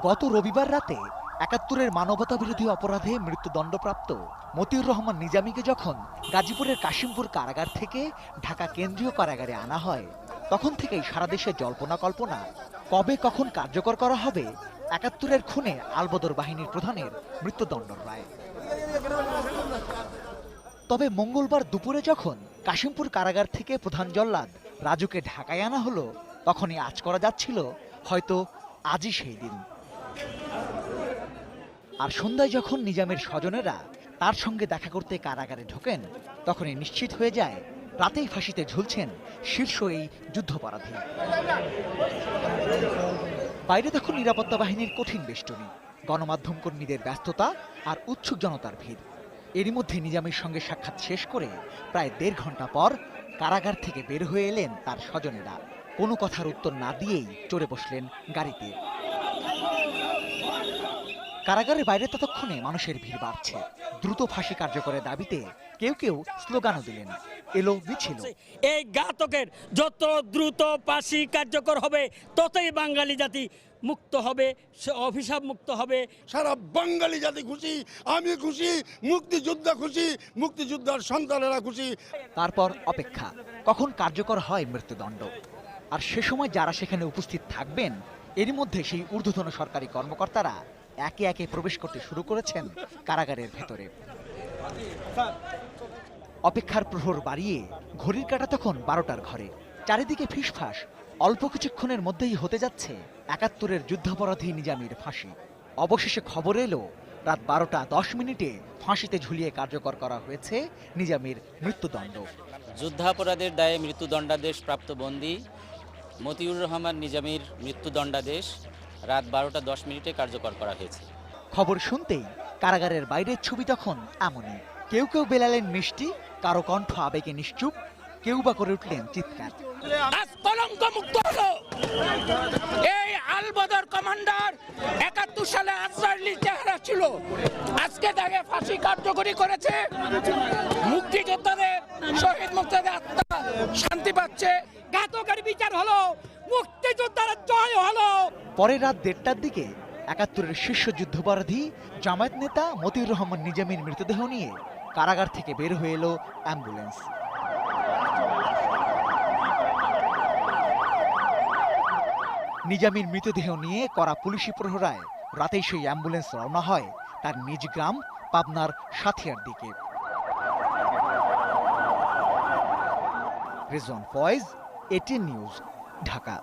গত রবিবার রাতে ৭১-এর মানবতাবিরোধী অপরাধে মৃত্যুদণ্ডপ্রাপ্ত মতিউর রহমান নিজামীকে যখন গাজীপুরের কাশিমপুর কারাগার থেকে ঢাকা কেন্দ্রীয় কারাগারে আনা হয়, তখন থেকেই সারা দেশে জল্পনা কল্পনা কবে কখন কার্যকর করা হবে ৭১-এর খুনে আলবদর বাহিনীর প্রধানের মৃত্যুদণ্ড রায়। তবে মঙ্গলবার দুপুরে যখন কাশিমপুর কারাগার থেকে প্রধান জল্লাদ রাজুকে ঢাকায় আনা হলো, তখনই আঁচ করা যাচ্ছিল হয়তো আজই সেই দিন। আর সন্ধ্যায় যখন নিজামের স্বজনেরা তার সঙ্গে দেখা করতে কারাগারে ঢোকেন, তখনই নিশ্চিত হয়ে যায় রাতেই ফাঁসিতে ঝুলছেন শীর্ষ এই যুদ্ধাপরাধী। বাইরে তখন নিরাপত্তা বাহিনীর কঠিন বেষ্টনী, গণমাধ্যম কর্মীদের ব্যস্ততা আর উৎসুক জনতার ভিড়। এরই মধ্যে নিজামের সঙ্গে সাক্ষাৎ শেষ করে প্রায় ১.৫ ঘন্টা পর কারাগার থেকে বের হয়ে এলেন তার স্বজনেরা। কোনো কথার উত্তর না দিয়েই চড়ে বসলেন গাড়িতে। কারাগারের বাইরে ততক্ষণে মানুষের ভিড় বাড়ছে। দ্রুত ফাঁসি কার্যকরের দাবিতে কেউ কেউ স্লোগানও দিলেন, এলো মিছিল। এই ঘাতকের যত দ্রুত ফাঁসি কার্যকর হবে, ততই বাঙালি জাতি মুক্ত হবে, অভিশাপ মুক্ত হবে। সারা বাঙালি জাতি খুশি, আমি খুশি, মুক্তিযোদ্ধা খুশি, মুক্তিযোদ্ধার সন্তানেরা খুশি। তারপর অপেক্ষা, কখন কার্যকর হয় মৃত্যুদণ্ড। আর সে সময় যারা সেখানে উপস্থিত থাকবেন, এরই মধ্যে সেই ঊর্ধ্বতন সরকারি কর্মকর্তারা একে একে প্রবেশ করতে শুরু করেছেন কারাগারের ভেতরে। অপেক্ষার প্রহর বাড়িয়ে ঘড়ির কাঁটা তখন ১২টার ঘরে। চারিদিকে ফিসফাস, অল্প কিছুক্ষণের মধ্যেই হতে যাচ্ছে ৭১-এর যুদ্ধাপরাধী নিজামীর ফাঁসি। অবশেষে খবর এলো রাত ১২টা ১০ ফাঁসিতে ঝুলিয়ে কার্যকর করা হয়েছে নিজামীর মৃত্যুদণ্ড। যুদ্ধাপরাধের দায়ে মৃত্যুদণ্ডাদেশ প্রাপ্ত বন্দী মতিউর রহমান নিজামীর মৃত্যুদণ্ডাদেশ রাত ১২টা ১০ কার্যকর করা হয়েছে। খবর শুনতেই কারাগারের বাইরের ছবি তখন এমনই। কেউ কেউ বেলালেন মিষ্টি, কারো কণ্ঠ আবেগে নিশ্চুপ, কেউ বা করে উঠলেন চিৎকার। কলঙ্ক মুক্ত হলো এই আলবদর কমান্ডার। ৭১ সালে আজরাইলি চেহারা ছিল, আজকে তাকে ফাঁসি কার্যকরী করেছে। মুক্তিযোদ্ধাদের, শহীদ মুক্তিযোদ্ধাদের আত্মা শান্তি পাচ্ছে। ঘাতকের বিচার হলো, মুক্তিযোদ্ধার জয় হলো। পরে রাত ১:৩০টার দিকে ৭১-এর শীর্ষ যুদ্ধাপরাধী জামায়াত নেতা মতিউর রহমান নিজামীর মৃতদেহ নিয়ে কারাগার থেকে বের হয়ে এলো অ্যাম্বুলেন্স। নিজামীর মৃতদেহ নিয়ে করা পুলিশি প্রহরায় রাতেই সেই অ্যাম্বুলেন্স রওনা হয় তার নিজ গ্রাম পাবনার সাথিয়ার দিকে। Rezwan Faiz, ATN news, Dhaka.